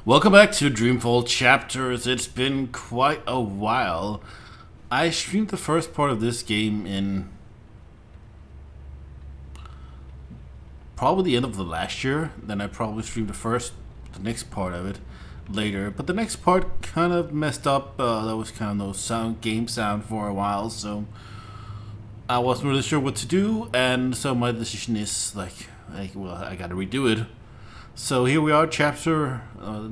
Welcome back to Dreamfall Chapters. It's been quite a while. I streamed the first part of this game in probably the end of the last year. Then I probably streamed the next part of it later. But the next part kind of messed up. There was kind of no game sound for a while, so I wasn't really sure what to do. And so my decision is well, I gotta redo it. So here we are, chapter,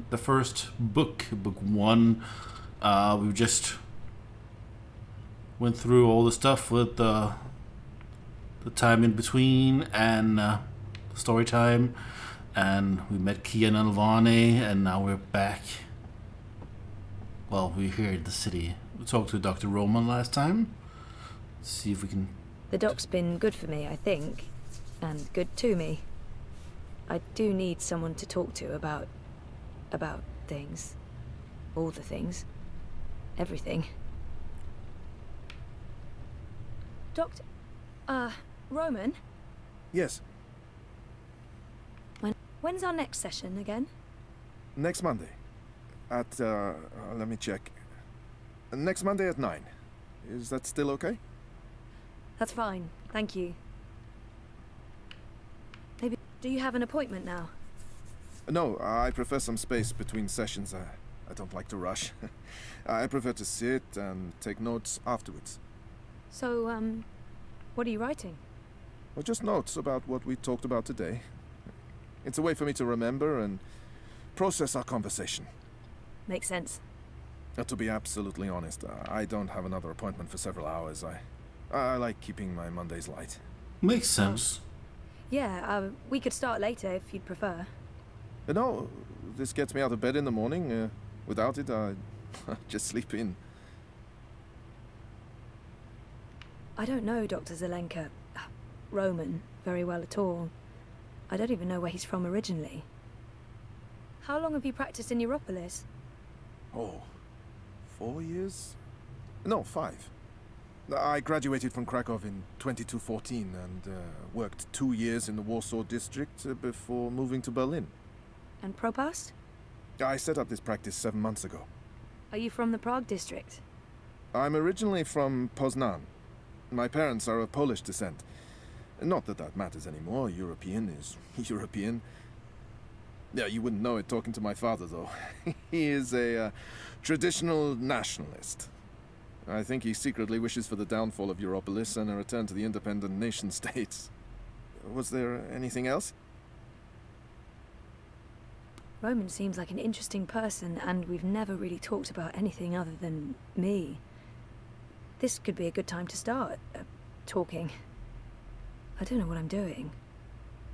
the first book 1. We just went through all the stuff with the time in between and story time, and we met Kian Alvane, and now we're back. Well, we're here in the city. We talked to Dr. Roman last time. Let's see if we can... The doc's been good for me, I think, and good to me. I do need someone to talk to about things. All the things. Everything. Doctor... Roman? Yes. When's our next session again? Next Monday. At, let me check. Next Monday at 9. Is that still okay? That's fine, thank you. Maybe... Do you have an appointment now? No, I prefer some space between sessions. I don't like to rush. I prefer to sit and take notes afterwards. So, what are you writing? Well, just notes about what we talked about today. It's a way for me to remember and process our conversation. Makes sense. To be absolutely honest, I don't have another appointment for several hours. I like keeping my Mondays light. Makes sense. Yeah, we could start later if you'd prefer. No, this gets me out of bed in the morning. Without it, I just sleep in. I don't know Dr. Zelenka, Roman, very well at all. I don't even know where he's from originally. How long have you practiced in Europolis? Oh, 4 years? No, 5. I graduated from Krakow in 2214 and worked 2 years in the Warsaw district before moving to Berlin. And Propast? I set up this practice 7 months ago. Are you from the Prague district? I'm originally from Poznan. My parents are of Polish descent. Not that that matters anymore. European is European. Yeah, you wouldn't know it talking to my father, though. He is a traditional nationalist. I think he secretly wishes for the downfall of Europolis and a return to the independent nation-states. Was there anything else? Roman seems like an interesting person, and we've never really talked about anything other than me. This could be a good time to start, talking. I don't know what I'm doing.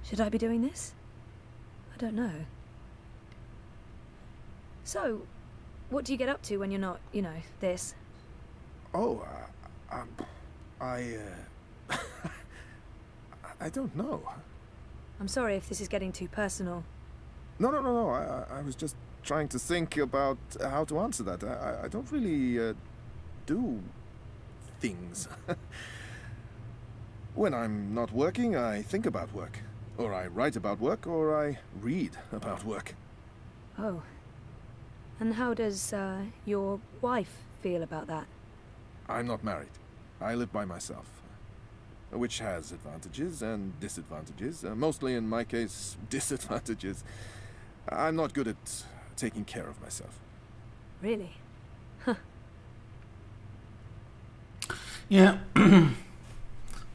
Should I be doing this? I don't know. So, what do you get up to when you're not, you know, this? Oh, I don't know. I'm sorry if this is getting too personal. No. I was just trying to think about how to answer that. I don't really do things. When I'm not working, I think about work. Or I write about work, or I read about work. Oh. And how does, your wife feel about that? I'm not married. I live by myself. Which has advantages and disadvantages. Mostly, in my case, disadvantages. I'm not good at taking care of myself. Really? Huh. Yeah.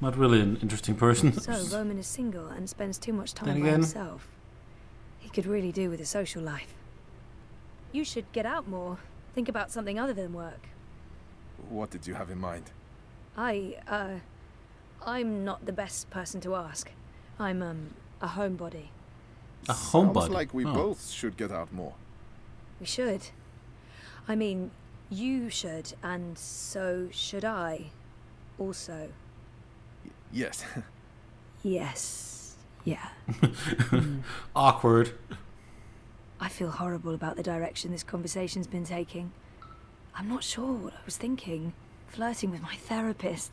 Not really an interesting person. So, Roman is single and spends too much Then time by again. himself. He could really do with a social life. You should get out more. Think about something other than work. What did you have in mind? I'm not the best person to ask. I'm, a homebody. A homebody? Sounds like we both should get out more. We should. I mean, you should, and so should I. Also. Yes. Yes. Yeah. Awkward. I feel horrible about the direction this conversation's been taking. I'm not sure what I was thinking. Flirting with my therapist.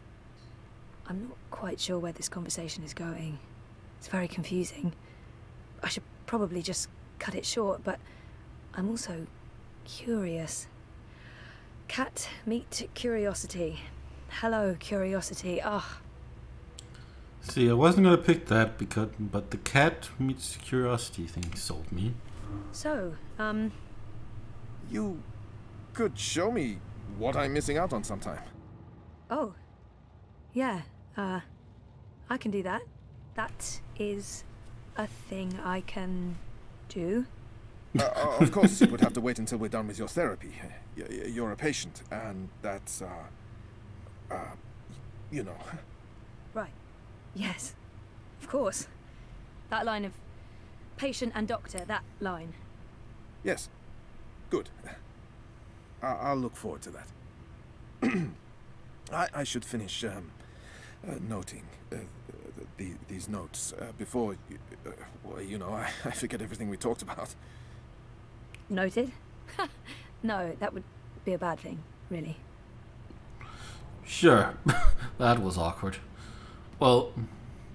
I'm not quite sure where this conversation is going. It's very confusing. I should probably just cut it short, but I'm also curious. Cat meet curiosity. Hello, curiosity. Ah. See, I wasn't gonna pick that but the cat meets curiosity thing sold me. So, You could show me what I'm missing out on sometime. oh. Yeah, I can do that. That is a thing I can do. Of course, you would have to wait until we're done with your therapy. You're a patient, and that's, you know. Right. Yes. Of course. That line of patient and doctor, that line. Yes. Good. I'll look forward to that. I should finish, noting these notes before, well, you know, I forget everything we talked about. Noted? No, that would be a bad thing, really. Sure. That was awkward. Well,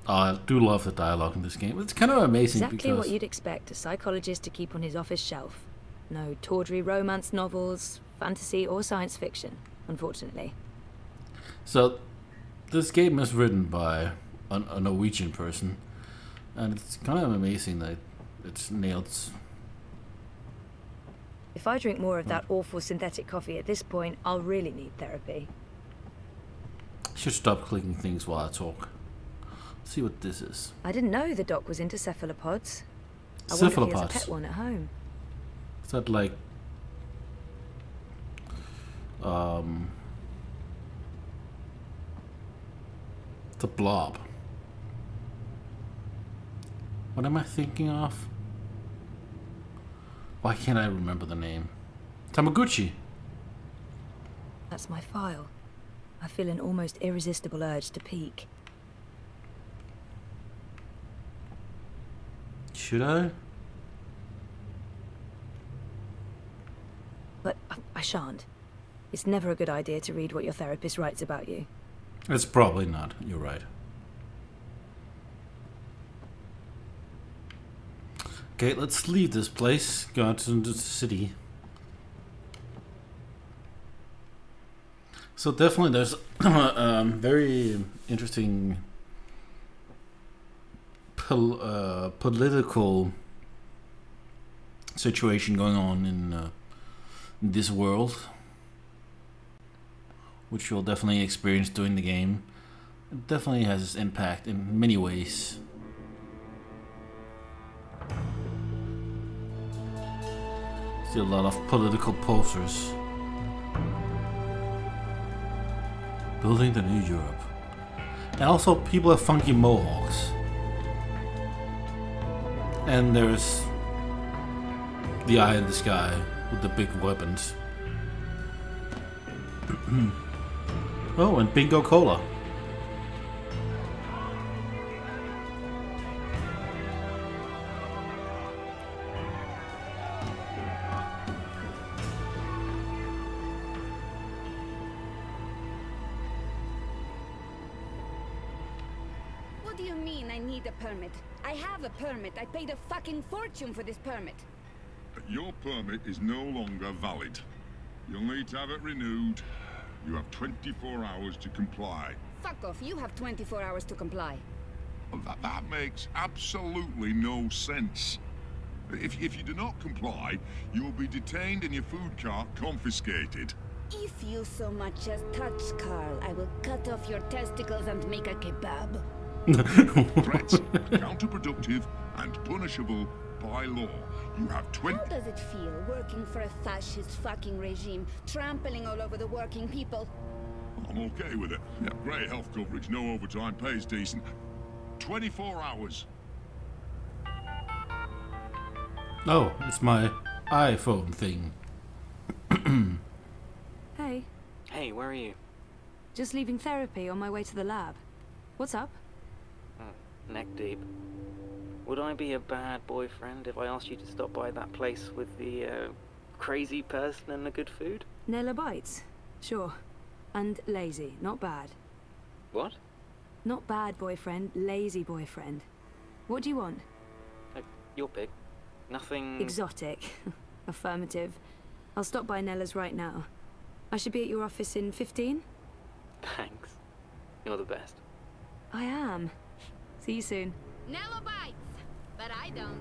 I do love the dialogue in this game. It's kind of amazing Exactly because... what you'd expect a psychologist to keep on his office shelf. No tawdry romance novels, fantasy or science fiction, unfortunately. So, this game is written by a Norwegian person, and it's kind of amazing that it's nailed. If I drink more of that awful synthetic coffee at this point, I'll really need therapy. Should stop clicking things while I talk. Let's see what this is. I didn't know the doc was into cephalopods. I wonder if he has a pet one at home. Is that like... the Blob. What am I thinking of? Why can't I remember the name? Tamagotchi. That's my file. I feel an almost irresistible urge to peek. Should I? But I shan't. It's never a good idea to read what your therapist writes about you. It's probably not. You're right. Okay, let's leave this place. Go out to the city. So definitely there's very interesting political situation going on in this world, which you'll definitely experience during the game. It definitely has impact in many ways. See a lot of political posters. Building the new Europe. And also people have funky mohawks. And there's the eye in the sky with the big weapons. Oh, and Bingo Cola. What do you mean I need a permit? I have a permit. I paid a fucking fortune for this permit. Your permit is no longer valid. You'll need to have it renewed. You have 24 hours to comply. Fuck off. You have 24 hours to comply. Well, that makes absolutely no sense. If you do not comply, you will be detained and your food cart confiscated. If you so much as touch Carl, I will cut off your testicles and make a kebab. Threats are counterproductive and punishable by law. You have 20... How does it feel working for a fascist fucking regime, trampling all over the working people? I'm okay with it. Yeah, great health coverage, no overtime, pays decent. 24 hours. Oh, it's my iPhone thing. Hey, Hey, where are you? just leaving therapy on my way to the lab. What's up? Neck deep. Would I be a bad boyfriend if I asked you to stop by that place with the crazy person and the good food? Nella bites? Sure. And lazy, not bad. What? Not bad boyfriend, lazy boyfriend. What do you want? Your pick. Nothing... Exotic. Affirmative. I'll stop by Nella's right now. I should be at your office in 15? Thanks. You're the best. I am. See you soon. Nella bites, but I don't.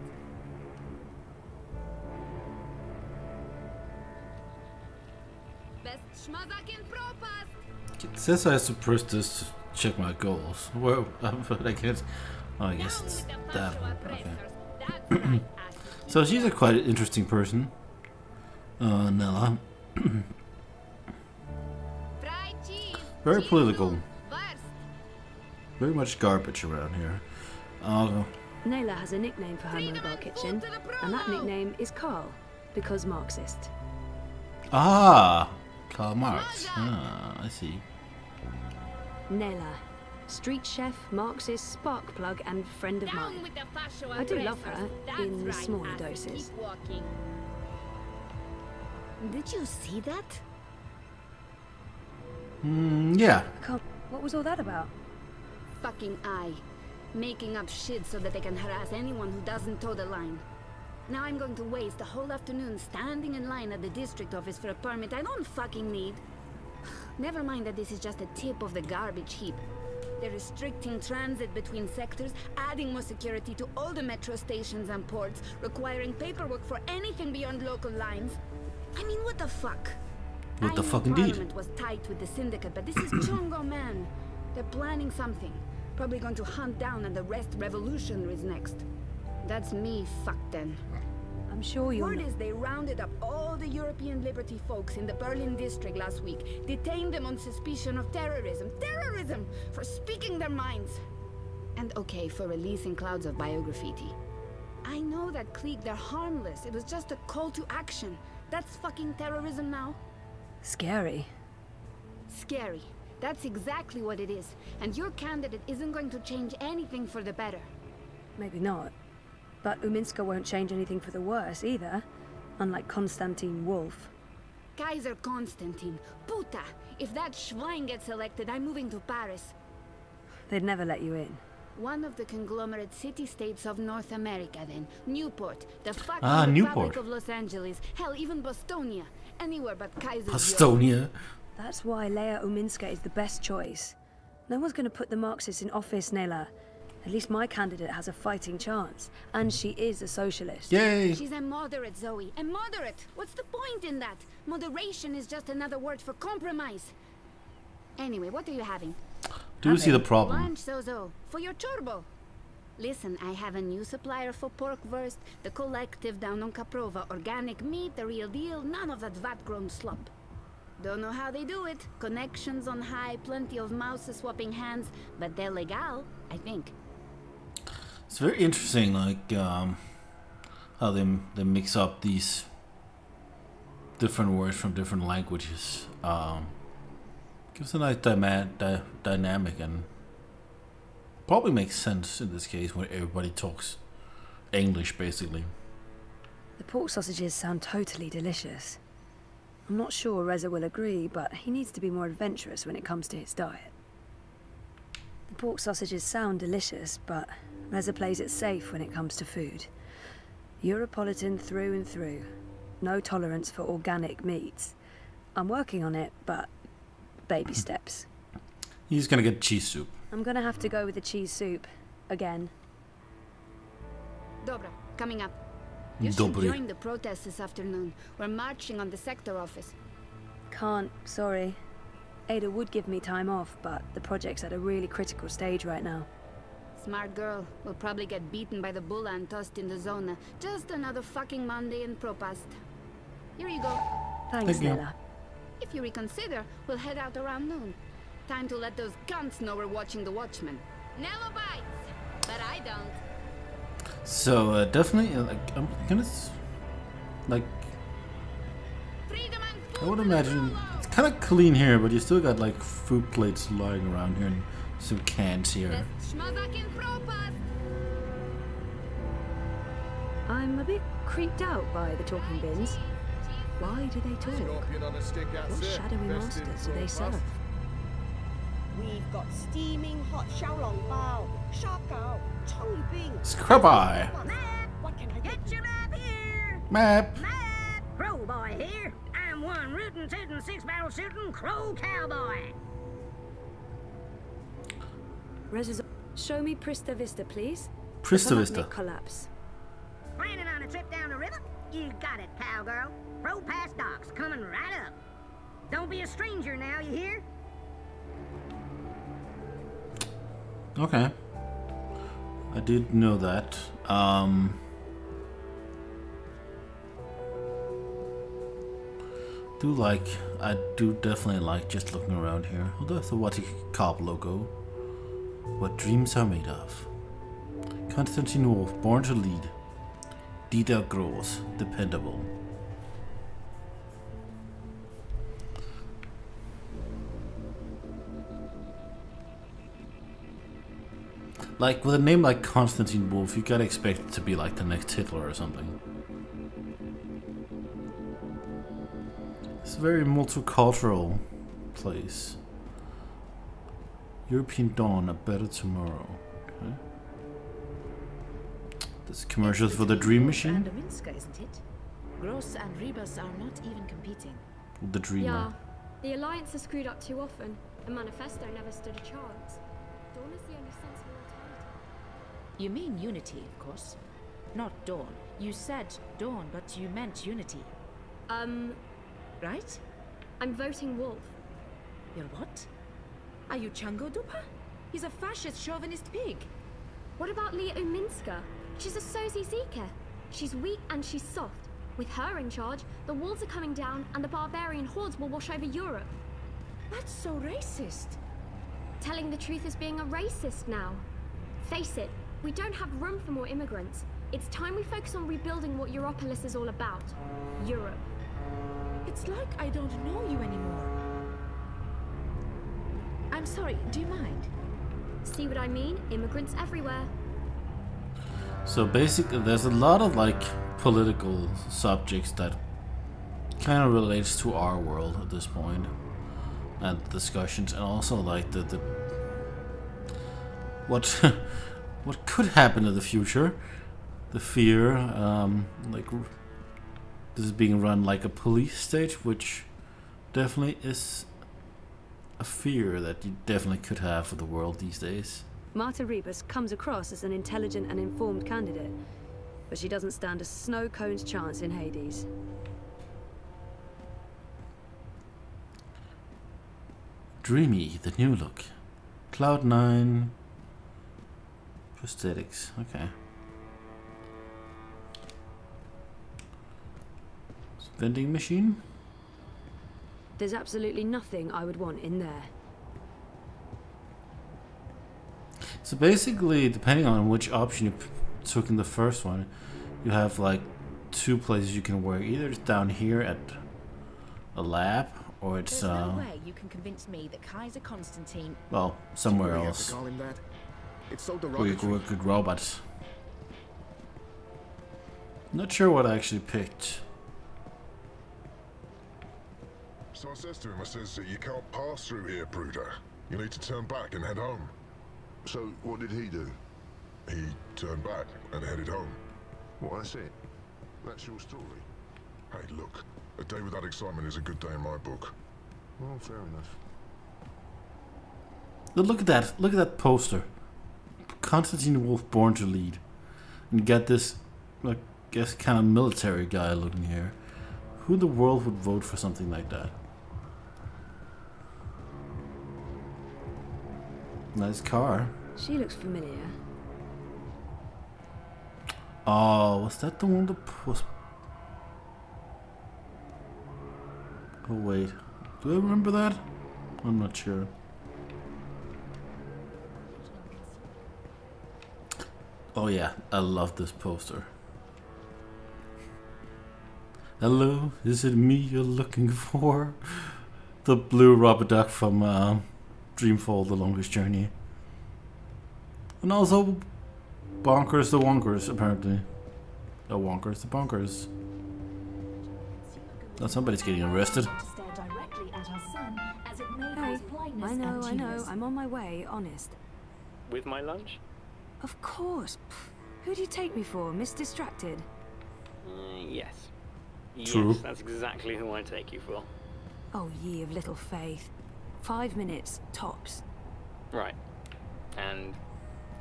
Best schmazakin propast. It says I suppress this to check my goals. Well, but I guess. Oh, I guess it's that. Okay. So she's a quite interesting person. Nella. Very political. Very much garbage around here. Nayla has a nickname for her mobile kitchen, and that nickname is Carl, because Marxist. Ah, Karl Marx. Ah, I see. Nayla, street chef, Marxist, spark plug, and friend of mine. I do love her, in the smaller doses. Did you see that? Yeah. What was all that about? Fucking I. Making up shit so that they can harass anyone who doesn't toe the line. Now I'm going to waste the whole afternoon standing in line at the district office for a permit I don't fucking need. Never mind that this is just a tip of the garbage heap. They're restricting transit between sectors, adding more security to all the metro stations and ports, requiring paperwork for anything beyond local lines. I mean, what the fuck? What the fuck indeed? Parliament was tight with the syndicate, but this is Chongo, man. They're planning something. Probably going to hunt down and arrest revolutionaries next. That's me fucked then. I'm sure you're Word is they rounded up all the European Liberty folks in the Berlin district last week, detained them on suspicion of terrorism. Terrorism! For speaking their minds. And okay, for releasing clouds of biograffiti. I know that clique, they're harmless. It was just a call to action. That's fucking terrorism now. scary. Scary. That's exactly what it is. And your candidate isn't going to change anything for the better. Maybe not. But Uminska won't change anything for the worse either, unlike Konstantin Wolf. Kaiser Konstantin. Puta! If that Schwein gets elected, I'm moving to Paris. They'd never let you in. One of the conglomerate city-states of North America, then. Newport. The fucking Republic of Los Angeles. Hell, even Bostonia. Anywhere but Kaiser's. Bostonia? That's why Leia Uminska is the best choice. No one's going to put the Marxists in office, Nela. At least my candidate has a fighting chance. And she is a socialist. Yay! She's a moderate, Zoe. A moderate! What's the point in that? Moderation is just another word for compromise. Anyway, what are you having? Do you see the problem? Lunch, Zozo. For your turbo. Listen, I have a new supplier for pork wurst. The collective down on Caprova. Organic meat, the real deal. None of that vat-grown slop. Don't know how they do it. Connections on high, plenty of mouses swapping hands. But they're legal, I think. It's very interesting, like, how they mix up these different words from different languages. Gives a nice dynamic, and probably makes sense in this case when everybody talks English, basically. The pork sausages sound totally delicious. I'm not sure Reza will agree, but he needs to be more adventurous when it comes to his diet. The pork sausages sound delicious, but Reza plays it safe when it comes to food. Europolitan through and through. No tolerance for organic meats. I'm working on it, but baby steps. He's gonna get cheese soup. I'm gonna have to go with the cheese soup. Again. Dobra, coming up. You should join the protest this afternoon. We're marching on the sector office. Can't, sorry. Ada would give me time off, but the project's at a really critical stage right now. Smart girl. Will probably get beaten by the bulla and tossed in the zona. Just another fucking Monday in Propast. Here you go. Thanks, Nella. If you reconsider, we'll head out around noon. Time to let those cunts know we're watching the Watchmen. Nella bites, but I don't. So definitely, like, I'm gonna, like, I would imagine it's kind of clean here, but you still got like food plates lying around here and some cans here. I'm a bit creeped out by the talking bins. Why do they talk? What shadowy monsters do they serve? We've got steaming hot xiaolong bao, shark gao, chong bing. Scrub eye. What can I get? Your map here. Map. Map. cowboy here. I'm one rootin' tootin' six-barrel shootin' crow cowboy. Show me Prista Vista, please. Prista Vista. Collapse. Planning on a trip down the river? You got it, cowgirl. Row past docks, coming right up. Don't be a stranger now, you hear? Okay. I did know that. I do definitely like just looking around here. Oh, that's the What a Cop logo. What dreams are made of. Konstantin Wolf, born to lead. Dieter Gross, dependable. Like, with a name like Konstantin Wolf, you gotta expect it to be like the next Hitler or something. It's a very multicultural place. European Dawn, a better tomorrow. Okay. This commercials for the Dream Machine. Minska, isn't it? Gross and Rebus are not even competing. The Dreamer. Yeah, the Alliance has screwed up too often. The Manifesto never stood a chance. Dawn is the only sensible alternative. You mean Unity, of course. Not Dawn. You said Dawn, but you meant Unity. Right? I'm voting Wolf. You're what? Are you Chango Dupa? He's a fascist chauvinist pig. What about Leah Uminska? She's a Sozi Zika. She's weak and she's soft. With her in charge, the walls are coming down and the barbarian hordes will wash over Europe. That's so racist. Telling the truth is being a racist now. Face it, we don't have room for more immigrants. It's time we focus on rebuilding what Europolis is all about. Europe. It's like I don't know you anymore. I'm sorry, do you mind? See what I mean? Immigrants everywhere. So basically, there's a lot of like political subjects that kind of relates to our world at this point, and discussions, and also like the what what could happen in the future, the fear, like this is being run like a police state, which definitely is a fear that you definitely could have for the world these days. Marta Rebus comes across as an intelligent and informed candidate, but she doesn't stand a snow cone's chance in Hades. Dreamy, the new look. Cloud9 prosthetics. Okay. Vending machine? There's absolutely nothing I would want in there. So basically, depending on which option you took in the first one, you have like two places you can work. Either it's down here at a lab, or it's There's no way you can convince me that Kaiser Constantine, well, somewhere Do we have else to call him that? It's so where you can derogatory. work with robots. Not sure what I actually picked. So I says to him, I says, you can't pass through here, Bruder. You need to turn back and head home. So, what did he do? He turned back and headed home. Well, that's it. That's your story. Hey, look, a day without excitement is a good day in my book. Well, fair enough. Look at that! Look at that poster. Konstantin Wolf, born to lead, and get this, I guess, kind of military guy looking here. Who in the world would vote for something like that? Nice car. She looks familiar. Oh, was that the one that was... Oh wait, do I remember that? I'm not sure. Oh yeah, I love this poster. Hello, is it me you're looking for? The blue rubber duck from Dreamfall, The Longest Journey. And also Bonkers the Wonkers, apparently. The Wonkers the Bonkers. Now somebody's getting arrested. Hey, I know, I'm on my way, honest. With my lunch? Of course. Who do you take me for, Miss Distracted? Yes. True. Yes, that's exactly who I take you for. Oh, ye of little faith. 5 minutes, tops. Right. And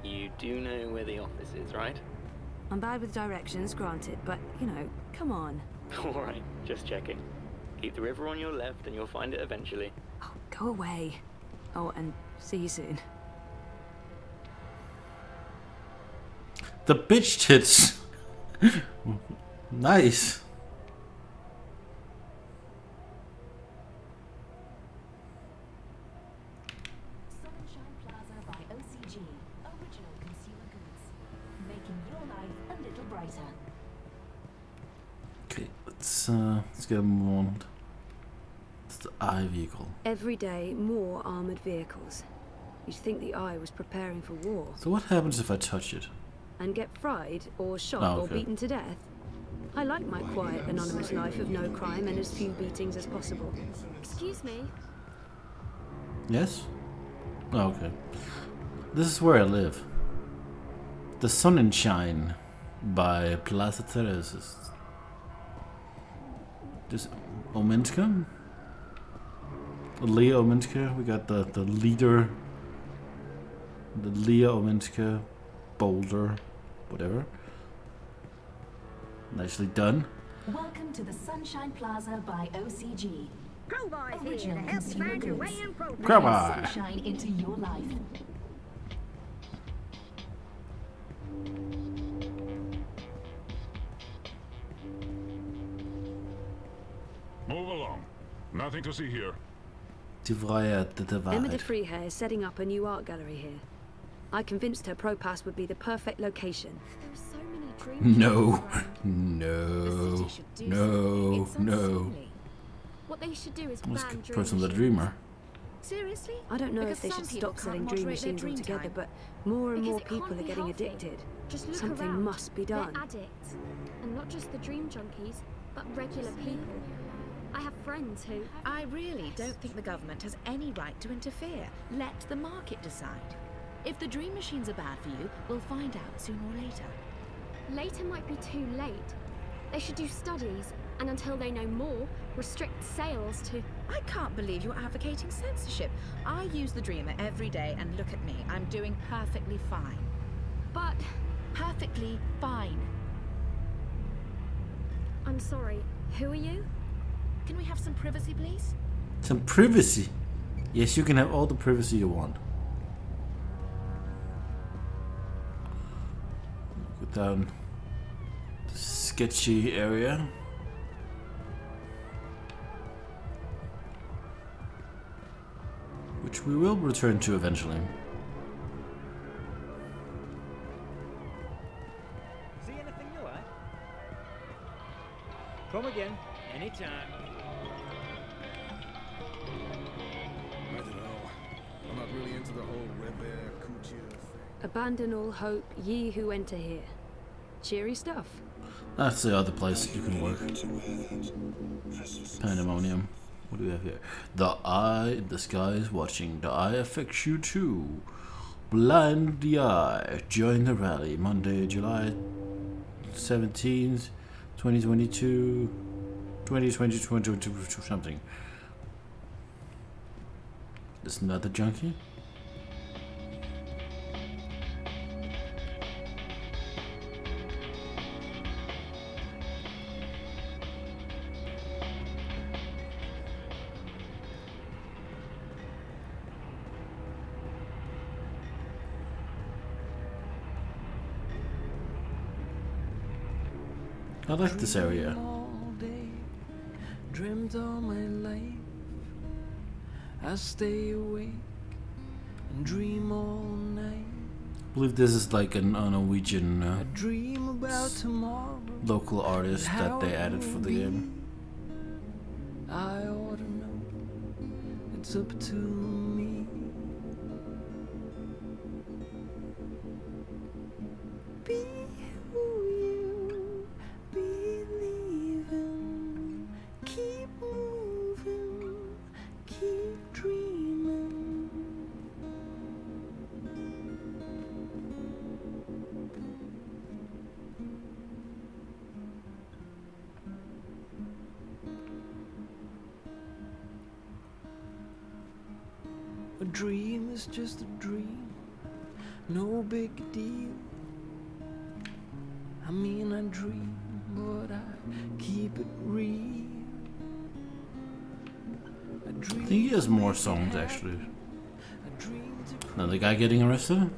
you do know where the office is, right? I'm bad with directions, granted, but, you know, come on. Alright, just checking. Keep the river on your left and you'll find it eventually. Oh, go away. Oh, and see you soon. The bitch tits. Nice. Sunshine Plaza by OCG. Original consumer goods. Making your life a little brighter. Okay, let's get a move on. It's the eye vehicle. Every day, more armored vehicles. You'd think the Eye was preparing for war. So what happens if I touch it? And get fried, or shot, Oh, or okay. beaten to death? I like my quiet, anonymous life of no crime and as few beatings as possible. Excuse me. Yes? Oh, okay. This is where I live. The Sun and Shine by Plaza Teresis. This Omenska? Leah Omenska. We got the leader. The Leah Omenska Boulder. Whatever. Nicely done. Welcome to the Sunshine Plaza by OCG. Crowbar's here to Original help you consumer find your way goods. in progress. Crowbar. Bringing sunshine into your life. Move along. Nothing to see here. Die Vrijheid, de Emma de Waarheid. Freehair is setting up a new art gallery here. I convinced her Propass would be the perfect location. There are so many dreams. No. around. No. No. What they should do is Let's ban dream person the machines. dreamer. Seriously? I don't know Because if they some should people stop selling can't dream moderate their machines dream altogether, time. but more and Because more it people can't are be getting healthy. addicted. Just look Something around. must be done. They're addicts. And not just the dream junkies, but regular people. I have friends who... I really don't think the government has any right to interfere. Let the market decide. If the dream machines are bad for you, we'll find out sooner or later. Later might be too late. They should do studies, and until they know more, restrict sales to... I can't believe you're advocating censorship. I use the Dreamer every day, and look at me. I'm doing perfectly fine. But... Perfectly fine. I'm sorry, who are you? Can we have some privacy, please? Some privacy. Yes, you can have all the privacy you want. Go down the sketchy area. Which we will return to eventually. See anything you like? Come again, anytime. I don't know. I'm not really into the whole Reborn couture thing. Abandon all hope, ye who enter here. Cheery stuff. That's the other place you can work. Pandemonium. What do we have here? The eye in the sky is watching. The eye affects you too. Blind the eye. Join the rally. Monday, July 17th, 2022. 2022 something. There's another junkie. I like this area. Dreamt all my life. I stay awake and dream all night. I believe this is like a Norwegian Dream about tomorrow. local artist that they added for the game. I ought to know. It's up to me. Be who you believe in. Keep moving. Keep dreaming. A dream is just a dream, no big deal. I mean, I dream, but I keep it real. I think he has more songs actually. Another guy getting arrested?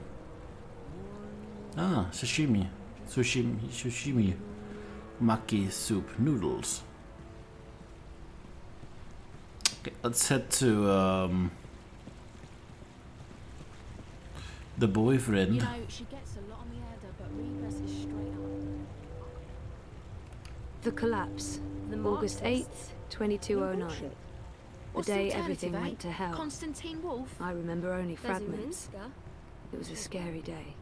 Ah, sashimi. Sushimi. Maki soup noodles. Okay, let's head to the boyfriend. You know, she gets a lot on the header, but regress is straight up. The collapse. August 8th, 2209. The day everything went to hell. Constantine Wolf? I remember only There's a fragments. Minsker. It was a scary day.